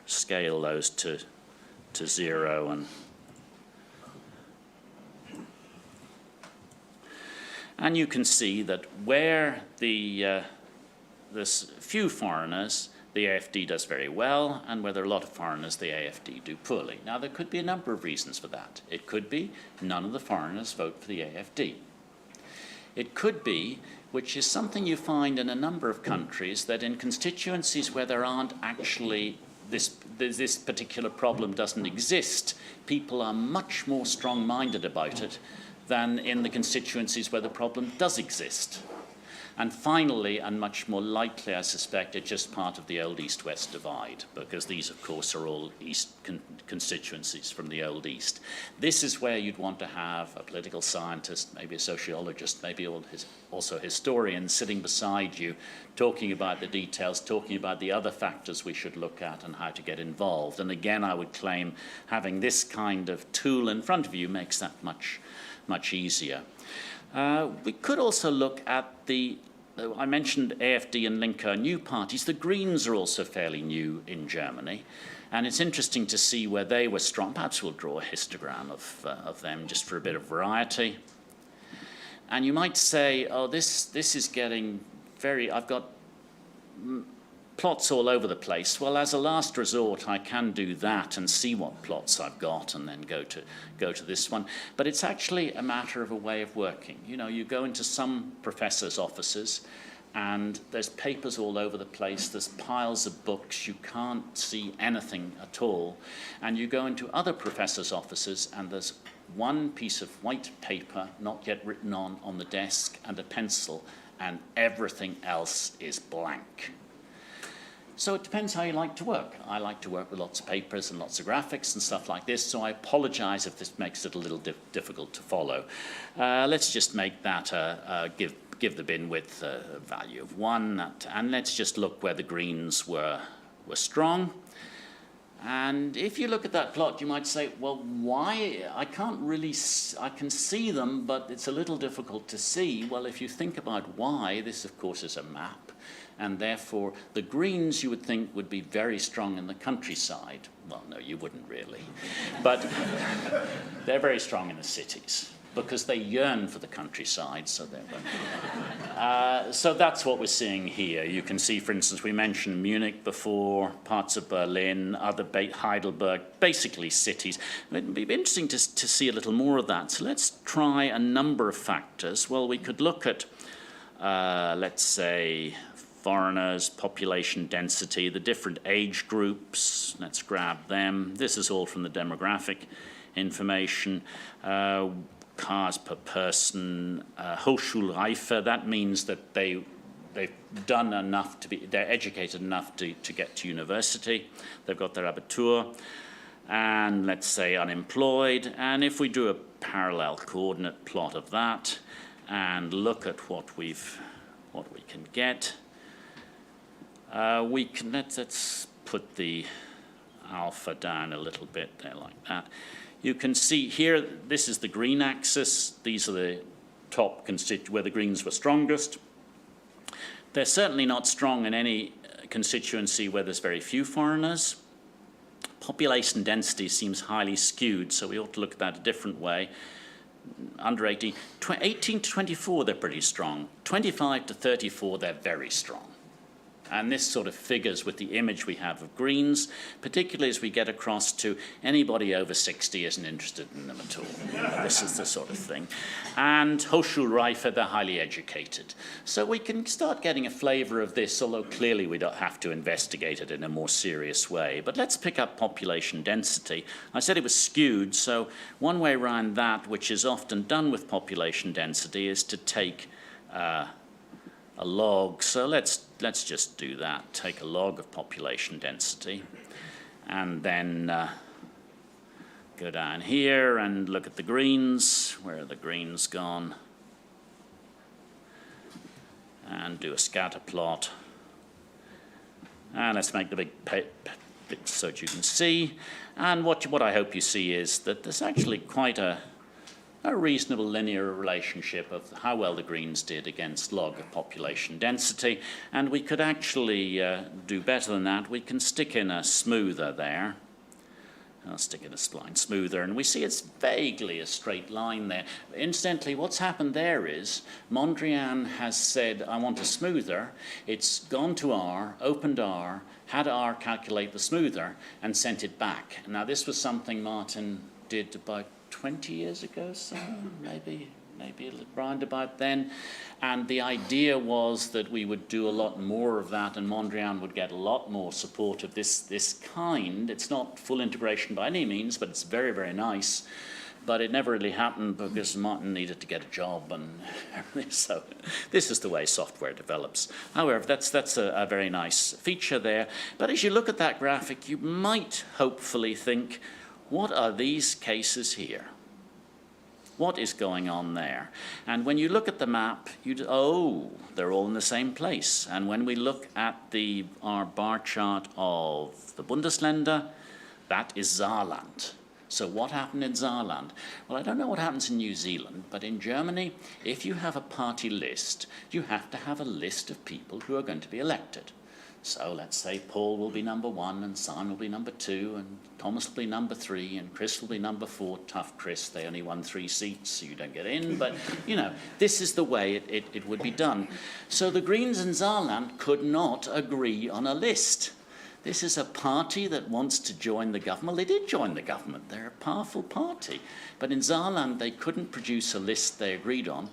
scale those to 0 and you can see that where there's few foreigners, the AFD does very well, and where there are a lot of foreigners, the AFD do poorly. Now, there could be a number of reasons for that. It could be none of the foreigners vote for the AFD. It could be, which is something you find in a number of countries, that in constituencies where there aren't actually this particular problem doesn't exist, people are much more strong-minded about it than in the constituencies where the problem does exist. And finally, and much more likely, I suspect, it's just part of the old East-West divide, because these, of course, are all East constituencies from the old East. This is where you'd want to have a political scientist, maybe a sociologist, maybe also historians sitting beside you, talking about the details, talking about the other factors we should look at and how to get involved. And again, I would claim having this kind of tool in front of you makes that much easier. We could also look at I mentioned AFD and Linke are new parties. The Greens are also fairly new in Germany. And it's interesting to see where they were strong. Perhaps we'll draw a histogram of them just for a bit of variety. And you might say, oh, this is getting I've got plots all over the place. Well, as a last resort, I can do that and see what plots I've got and then go to this one. But it's actually a matter of a way of working. You know, you go into some professors' offices and there's papers all over the place, there's piles of books, you can't see anything at all. And you go into other professors' offices and there's one piece of white paper not yet written on the desk and a pencil, and everything else is blank. So it depends how you like to work. I like to work with lots of papers and lots of graphics and stuff like this, so I apologize if this makes it a little difficult to follow. Let's just make that give the bin width a value of 1, and let's just look where the Greens were strong. And if you look at that plot, you might say, well, why? I can see them, but it's a little difficult to see. Well, if you think about why, this, of course, is a map. And therefore, the Greens, you would think, would be very strong in the countryside. Well, no, you wouldn't really. But they're very strong in the cities because they yearn for the countryside. So that's what we're seeing here. You can see, for instance, we mentioned Munich before, parts of Berlin, Heidelberg, basically cities. It'd be interesting to see a little more of that. So let's try a number of factors. Well, we could look at, let's say, foreigners, population density, the different age groups. Let's grab them. This is all from the demographic information. Cars per person, Hochschulreife, that means that they've done enough they're educated enough to get to university. They've got their Abitur. And let's say unemployed. And if we do a parallel coordinate plot of that and look at what we can get, let's put the alpha down a little bit there like that. You can see here, this is the green axis. These are the top where the Greens were strongest. They're certainly not strong in any constituency where there's very few foreigners. Population density seems highly skewed, so we ought to look at that a different way. Under 18 to 24, they're pretty strong. 25 to 34, they're very strong. And this sort of figures with the image we have of Greens, particularly as we get across to anybody over 60 isn't interested in them at all. This is the sort of thing. And Hochschulreife, they're highly educated. So we can start getting a flavor of this, although clearly we don't have to investigate it in a more serious way. But let's pick up population density. I said it was skewed, so one way around that, which is often done with population density, is to take a log. So let's just do that. Take a log of population density and then go down here and look at the Greens. Where are the Greens gone? And do a scatter plot. And let's make the big bit so that you can see. And what I hope you see is that there's actually quite a reasonable linear relationship of how well the Greens did against log of population density. And we could actually do better than that. We can stick in a smoother there. I'll stick in a spline smoother, and we see it's vaguely a straight line there. Incidentally, what's happened there is Mondrian has said, I want a smoother. It's gone to R, opened R, had R calculate the smoother, and sent it back. Now, this was something Martin did about 20 years ago, so maybe around about then. And the idea was that we would do a lot more of that, and Mondrian would get a lot more support of this kind. It's not full integration by any means, but it's very, very nice. But it never really happened because Martin needed to get a job and everything. So this is the way software develops. However, that's a very nice feature there. But as you look at that graphic, you might hopefully think, what are these cases here? What is going on there? And when you look at the map, they're all in the same place. And when we look at our bar chart of the Bundesländer, that is Saarland. So what happened in Saarland? Well, I don't know what happens in New Zealand, but in Germany, if you have a party list, you have to have a list of people who are going to be elected. So let's say Paul will be number 1, and Simon will be number 2, and Thomas will be number 3, and Chris will be number 4. Tough Chris, they only won 3 seats, so you don't get in. But, this is the way it would be done. So the Greens in Saarland could not agree on a list. This is a party that wants to join the government. Well, they did join the government. They're a powerful party. But in Saarland, they couldn't produce a list they agreed on,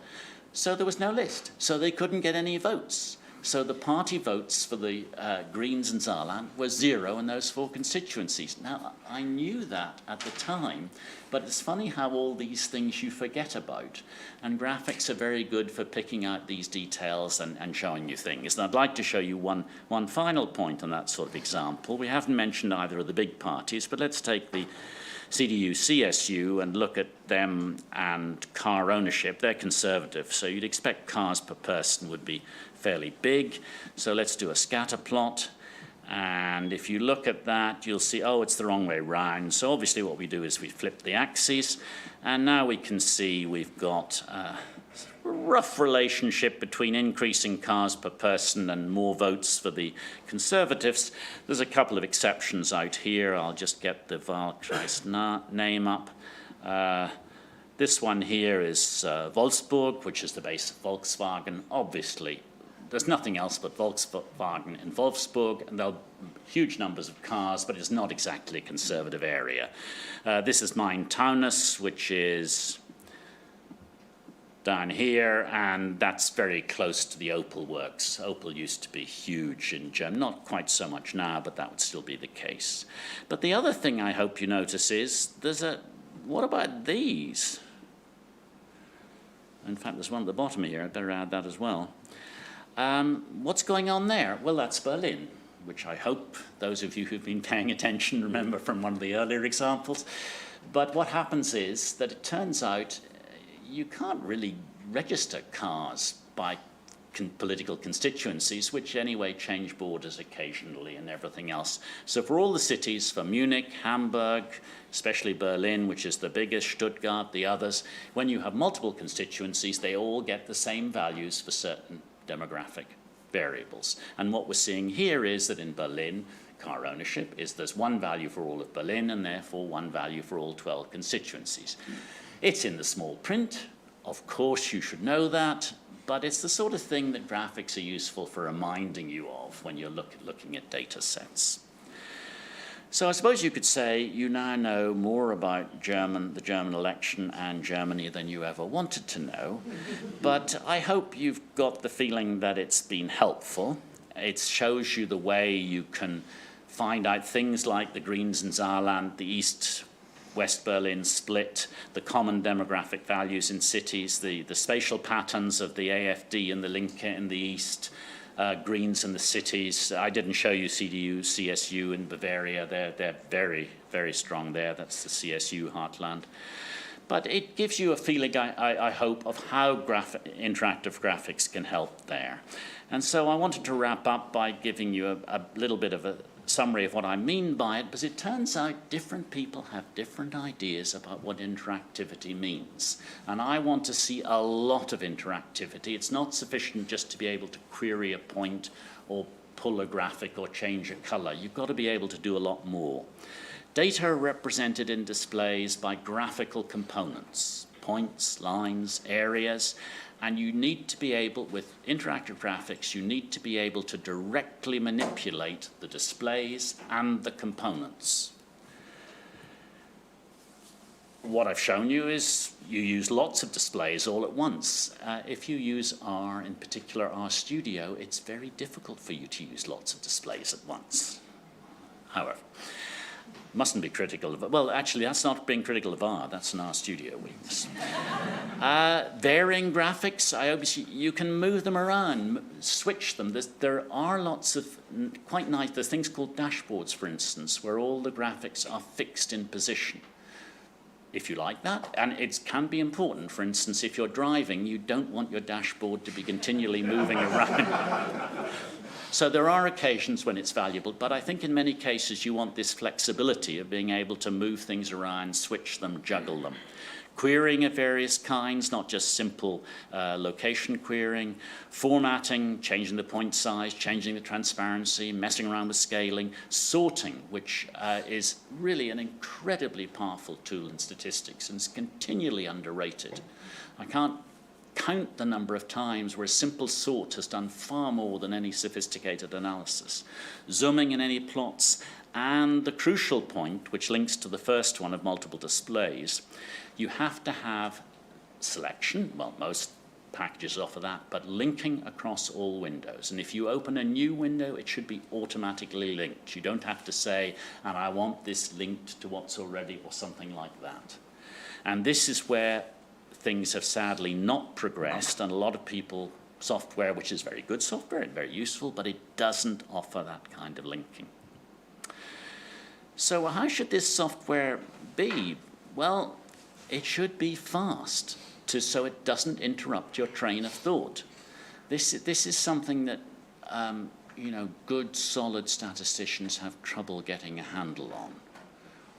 so there was no list. So they couldn't get any votes. So the party votes for the Greens in Saarland were 0 in those 4 constituencies. Now, I knew that at the time, but it's funny how all these things you forget about. And graphics are very good for picking out these details and showing you things. And I'd like to show you one final point on that sort of example. We haven't mentioned either of the big parties, but let's take the CDU, CSU, and look at them and car ownership. They're conservative, so you'd expect cars per person would be fairly big. So let's do a scatter plot. And if you look at that, you'll see, it's the wrong way round. So obviously what we do is we flip the axes. And now we can see we've got a rough relationship between increasing cars per person and more votes for the Conservatives. There's a couple of exceptions out here. I'll just get the Wahlkreis name up. This one here is Wolfsburg, which is the base of Volkswagen. Obviously, there's nothing else but Volkswagen in Wolfsburg, and there are huge numbers of cars, but it's not exactly a conservative area. This is Main-Taunus, which is down here, and that's very close to the Opel works. Opel used to be huge in Germany, not quite so much now, but that would still be the case. But the other thing I hope you notice is what about these? In fact, there's one at the bottom here. I'd better add that as well. What's going on there? Well, that's Berlin, which I hope those of you who've been paying attention remember from one of the earlier examples. But what happens is that it turns out you can't really register cars by political constituencies, which anyway change borders occasionally and everything else. So for all the cities, for Munich, Hamburg, especially Berlin, which is the biggest, Stuttgart, the others, when you have multiple constituencies, they all get the same values for certain demographic variables. And what we're seeing here is that in Berlin, car ownership there's one value for all of Berlin and therefore one value for all 12 constituencies. It's in the small print. Of course, you should know that, but it's the sort of thing that graphics are useful for reminding you of when you're looking at data sets. So I suppose you could say you now know more about the German election and Germany than you ever wanted to know. But I hope you've got the feeling that it's been helpful. It shows you the way you can find out things like the Greens in Saarland, the East-West Berlin split, the common demographic values in cities, the spatial patterns of the AfD and the Linke in the East, Greens in the cities. I didn't show you CDU, CSU in Bavaria. They're very, very strong there. That's the CSU heartland. But it gives you a feeling, I hope, of how interactive graphics can help there. And so I wanted to wrap up by giving you a little bit of a summary of what I mean by it, because it turns out different people have different ideas about what interactivity means. And I want to see a lot of interactivity. It's not sufficient just to be able to query a point or pull a graphic or change a color. You've got to be able to do a lot more. Data are represented in displays by graphical components, points, lines, areas, and you need to be able, with interactive graphics, you need to be able to directly manipulate the displays and the components. What I've shown you is you use lots of displays all at once. If you use R, in particular RStudio, it's very difficult for you to use lots of displays at once. However, mustn't be critical of it. Well, actually, that's not being critical of R. That's an RStudio weakness. Varying graphics, obviously, you can move them around, switch them. There are lots of quite nice, there's things called dashboards, for instance, where all the graphics are fixed in position, if you like that. And it can be important. For instance, if you're driving, you don't want your dashboard to be continually moving around. So there are occasions when it's valuable, but I think in many cases you want this flexibility of being able to move things around, switch them, juggle them. Querying of various kinds, not just simple location querying, formatting, changing the point size, changing the transparency, messing around with scaling, sorting, which is really an incredibly powerful tool in statistics and is continually underrated. I can't count the number of times where a simple sort has done far more than any sophisticated analysis. Zooming in any plots, and the crucial point, which links to the first one of multiple displays, you have to have selection. Well, most packages offer that, but linking across all windows. And if you open a new window, it should be automatically linked. You don't have to say, and I want this linked to what's already, or something like that. And this is where things have sadly not progressed, and a lot of people, software, which is very good software and very useful, but it doesn't offer that kind of linking. So how should this software be? Well, it should be fast, so it doesn't interrupt your train of thought. This is something that good, solid statisticians have trouble getting a handle on.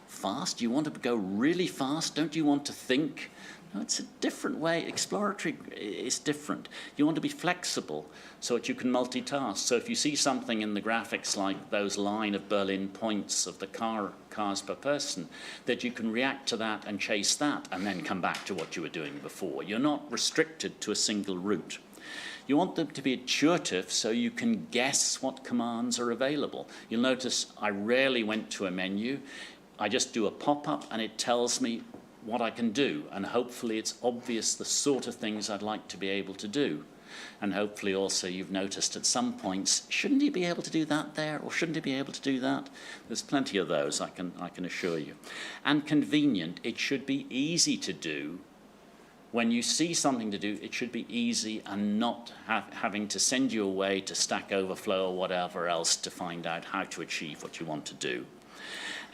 Fast? You want to go really fast? Don't you want to think? No, it's a different way. Exploratory is different. You want to be flexible so that you can multitask. So if you see something in the graphics like those line of Berlin points of the cars per person, that you can react to that and chase that and then come back to what you were doing before. You're not restricted to a single route. You want them to be intuitive so you can guess what commands are available. You'll notice I rarely went to a menu. I just do a pop-up and it tells me what I can do, and hopefully it's obvious the sort of things I'd like to be able to do. And hopefully also you've noticed at some points, shouldn't you be able to do that there, or shouldn't you be able to do that? There's plenty of those, I can assure you. And convenient, it should be easy to do. When you see something to do, it should be easy and not having to send you away to Stack Overflow or whatever else to find out how to achieve what you want to do.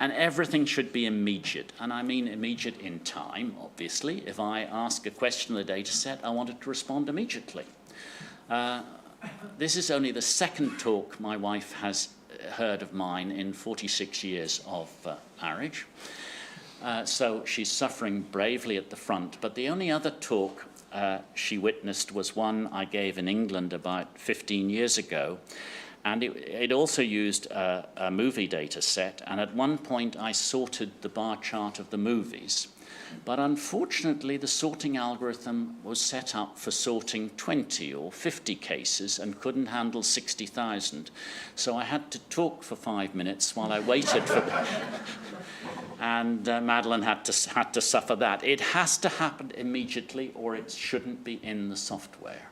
And everything should be immediate, and I mean immediate in time, obviously. If I ask a question in the data set, I want it to respond immediately. This is only the second talk my wife has heard of mine in 46 years of marriage. So she's suffering bravely at the front, but the only other talk she witnessed was one I gave in England about 15 years ago. And it also used a movie data set, and at one point I sorted the bar chart of the movies. But unfortunately, the sorting algorithm was set up for sorting 20 or 50 cases and couldn't handle 60,000. So I had to talk for 5 minutes while I waited for them. And Madeline had to suffer that. It has to happen immediately, or it shouldn't be in the software.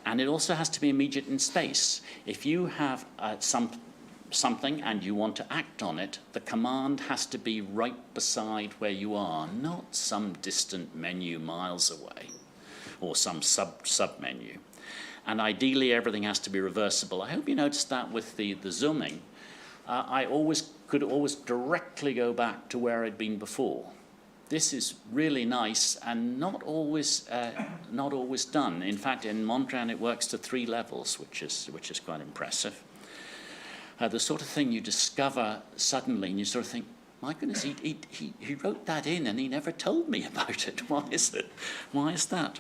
And it also has to be immediate in space. If you have something and you want to act on it, the command has to be right beside where you are, not some distant menu miles away or some sub-menu. And ideally, everything has to be reversible. I hope you noticed that with the zooming. I could always directly go back to where I'd been before. This is really nice and not always done. In fact, in Mondrian it works to 3 levels, which is quite impressive. The sort of thing you discover suddenly and you sort of think, my goodness, he wrote that in and he never told me about it. Why is it? Why is that?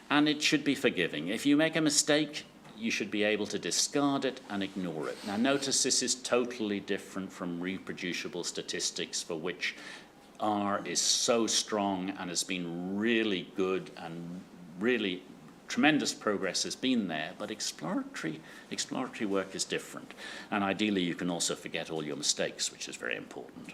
And it should be forgiving. If you make a mistake, you should be able to discard it and ignore it. Now notice this is totally different from reproducible statistics, for which R is so strong and has been really good, and really tremendous progress has been there, but exploratory work is different. And ideally you can also forget all your mistakes, which is very important.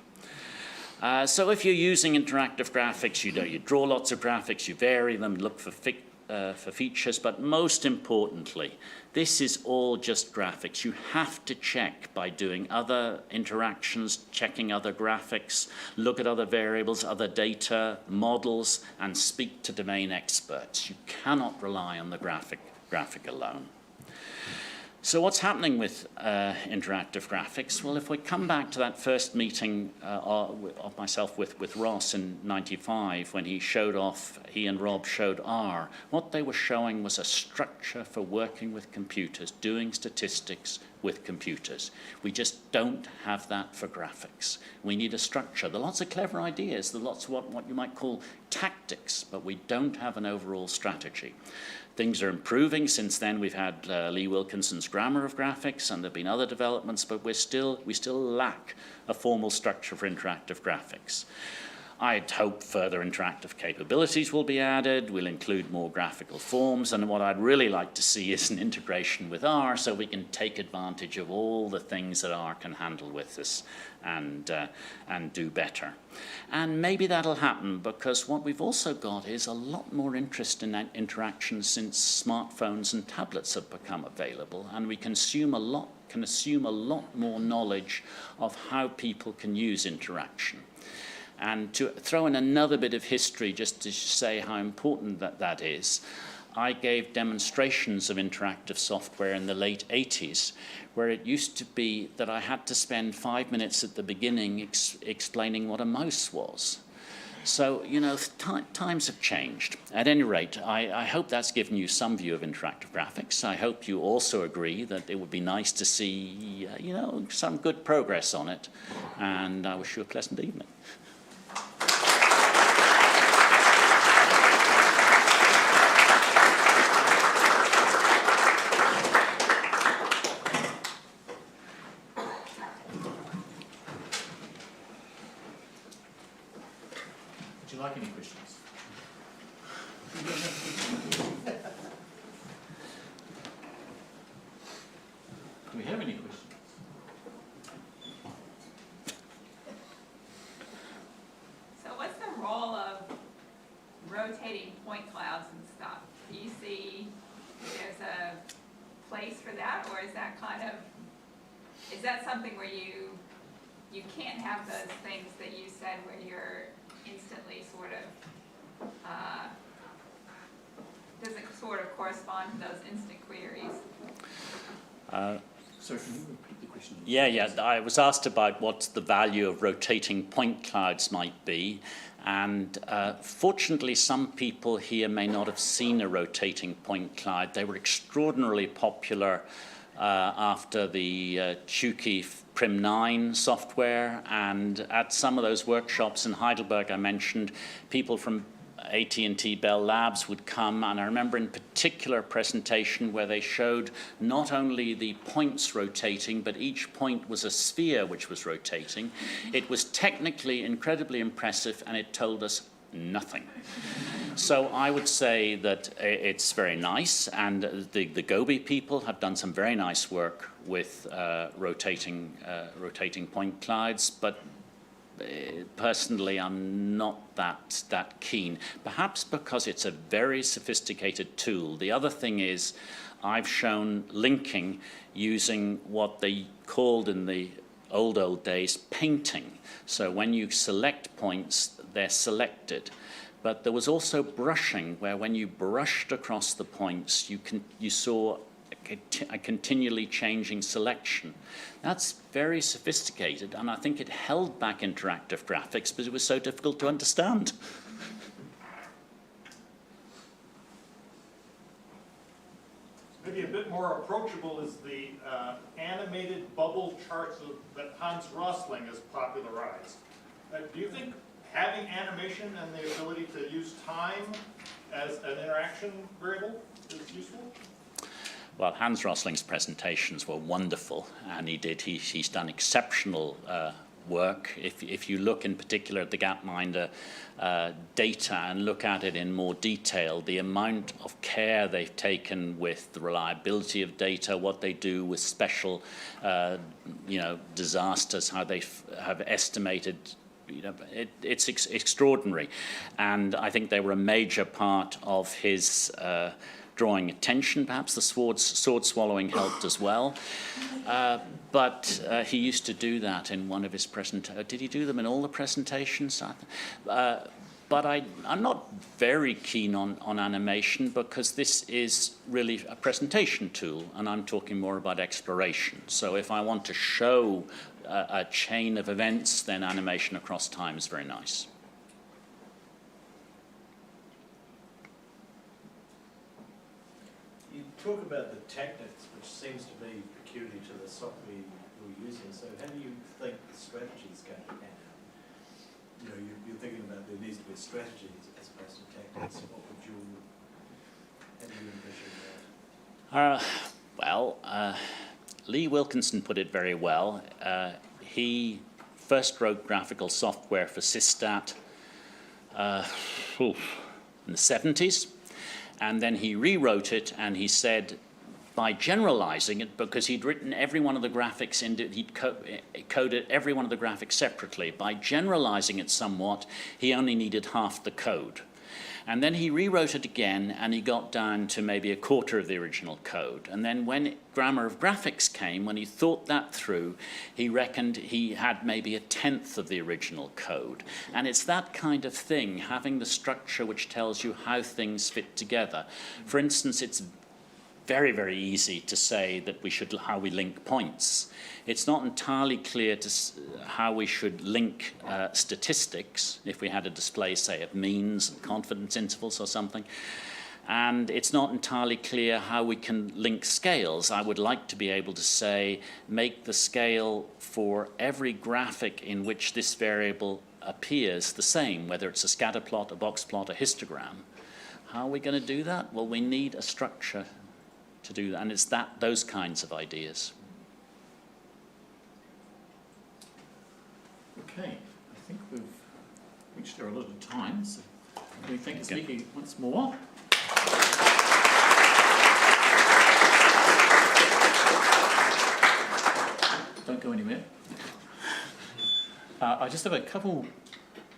So if you're using interactive graphics, you draw lots of graphics, you vary them, look for features, but most importantly, this is all just graphics. You have to check by doing other interactions, checking other graphics, look at other variables, other data, models, and speak to domain experts. You cannot rely on the graphic alone. So what's happening with interactive graphics? Well, if we come back to that first meeting of myself with Ross in '95, when he and Rob showed R, what they were showing was a structure for working with computers, doing statistics with computers. We just don't have that for graphics. We need a structure. There are lots of clever ideas. There are lots of what you might call tactics, but we don't have an overall strategy. Things are improving. Since then, we've had Lee Wilkinson's Grammar of Graphics, and there have been other developments, but we still lack a formal structure for interactive graphics. I'd hope further interactive capabilities will be added. We'll include more graphical forms, and what I'd really like to see is an integration with R, so we can take advantage of all the things that R can handle with us and do better. And maybe that'll happen, because what we've also got is a lot more interest in that interaction since smartphones and tablets have become available, and we can assume a lot more knowledge of how people can use interaction. And to throw in another bit of history just to say how important that is, I gave demonstrations of interactive software in the late 80s, where it used to be that I had to spend 5 minutes at the beginning explaining what a mouse was. So, you know, times have changed. At any rate, I hope that's given you some view of interactive graphics. I hope you also agree that it would be nice to see, you know, some good progress on it. And I wish you a pleasant evening. Would you like any questions? Do we have any questions? So what's the role of rotating point clouds and stuff? Do you see there's a place for that, or is that something where you can't have those things that you said where you're instantly sort of, does it sort of correspond to those instant queries? So can you repeat the question? Yeah. I was asked about what the value of rotating point clouds might be. And fortunately, some people here may not have seen a rotating point cloud. They were extraordinarily popular after the Chuki Prim 9 software, and at some of those workshops in Heidelberg I mentioned, people from AT&T Bell Labs would come, and I remember in particular a presentation where they showed not only the points rotating, but each point was a sphere which was rotating. It was technically incredibly impressive, and it told us nothing. So I would say that it's very nice, and the Gobi people have done some very nice work with rotating point clouds, but personally I'm not that keen, perhaps because it's a very sophisticated tool. The other thing is I've shown linking using what they called in the old days painting. So when you select points, they're selected. But there was also brushing, where when you brushed across the points, you saw a continually changing selection. That's very sophisticated, and I think it held back interactive graphics because it was so difficult to understand. maybe a bit more approachable is the animated bubble charts that Hans Rosling has popularized. Do you think having animation and the ability to use time as an interaction variable is useful? Well, Hans Rosling's presentations were wonderful, and he's done exceptional work. If you look in particular at the Gapminder data and look at it in more detail, the amount of care they've taken with the reliability of data, what they do with special disasters, how they have estimated, it's extraordinary. And I think they were a major part of his drawing attention. Perhaps the sword swallowing helped as well. But he used to do that in one of his presentations. Did he do them in all the presentations? But I'm not very keen on animation, because this is really a presentation tool, and I'm talking more about exploration. So if I want to show a chain of events, then animation across time is very nice. You talk about the tactics, which seems to be peculiar to the software you're using. So how do you think the strategy is going to pan out? You're thinking about there needs to be a strategy as opposed to tactics. How do you envision that? Lee Wilkinson put it very well. He first wrote graphical software for Systat in the 70s. And then he rewrote it, and he said, by generalizing it, because he'd written every one of the graphics, he'd coded every one of the graphics separately. By generalizing it somewhat, he only needed half the code. And then he rewrote it again, and he got down to maybe a quarter of the original code. And then when Grammar of Graphics came, when he thought that through, he reckoned he had maybe a tenth of the original code. And it's that kind of thing, having the structure which tells you how things fit together. For instance, it's very, very easy to say that how we link points. It's not entirely clear how we should link statistics, if we had a display, say, of means and confidence intervals or something. And it's not entirely clear how we can link scales. I would like to be able to say, make the scale for every graphic in which this variable appears the same, whether it's a scatter plot, a box plot, a histogram. How are we going to do that? Well, we need a structure to do that, and it's those kinds of ideas. Okay, I think we've reached our allotted time, so we thank the speaker once more. Don't go anywhere. I just have a couple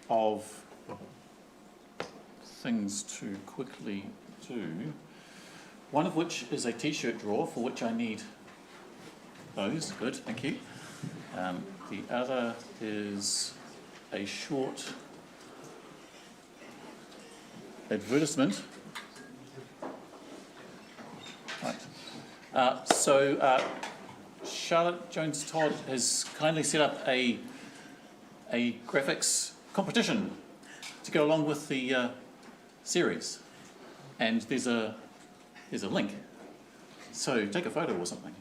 of things to quickly do. One of which is a t-shirt drawer, for which I need those. Good, thank you. The other is a short advertisement. Right. Charlotte Jones-Todd has kindly set up a graphics competition to go along with the series, and there's a link. So take a photo or something.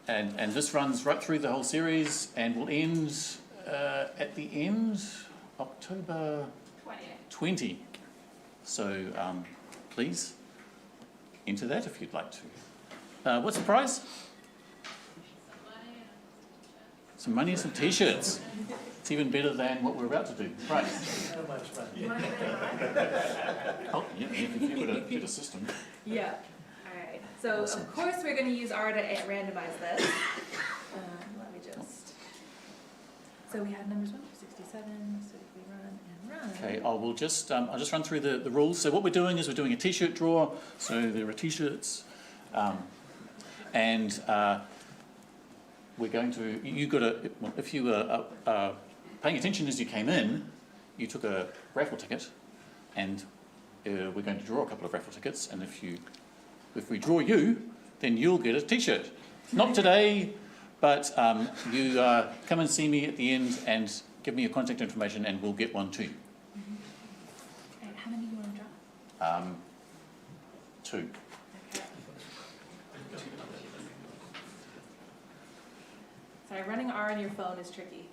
And this runs right through the whole series and will end at the end, October 20. So please enter that if you'd like to. What's the prize? Some money and some t-shirts. It's even better than what we're about to do. Right. How much money? Oh, yeah, if you would get a system. Yeah. All right. So Awesome. of course we're going to use R to randomize this. Let me just. So we have numbers 1 through 67. So if we run and run. Okay, I'll just run through the rules. So what we're doing is we're doing a t-shirt draw. So there are t-shirts, and we're going to. If you were paying attention as you came in, you took a raffle ticket, and we're going to draw a couple of raffle tickets. And if we draw you, then you'll get a t-shirt. Not today, but you come and see me at the end and give me your contact information, and we'll get one too. And how many do you want to draw? 2. Sorry, running R on your phone is tricky.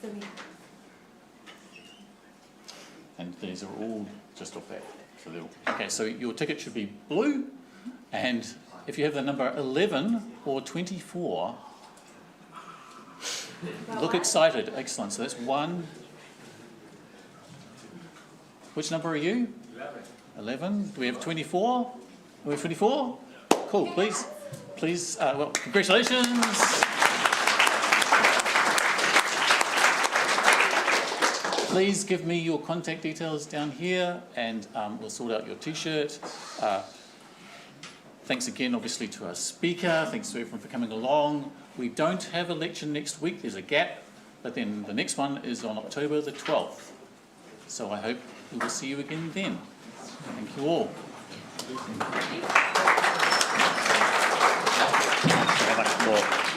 So we And these are all just off that. So okay, so your ticket should be blue, and if you have the number 11 or 24, look excited. Excellent. So that's 1. Which number are you? 11. Do we have 24? Do we have 24? Cool. Please. Well, congratulations. Please give me your contact details down here, and we'll sort out your T-shirt. Thanks again, obviously, to our speaker. Thanks to everyone for coming along. We don't have a lecture next week. There's a gap, but then the next one is on October the 12th. So I hope we will see you again then. Thank you all. Very much more.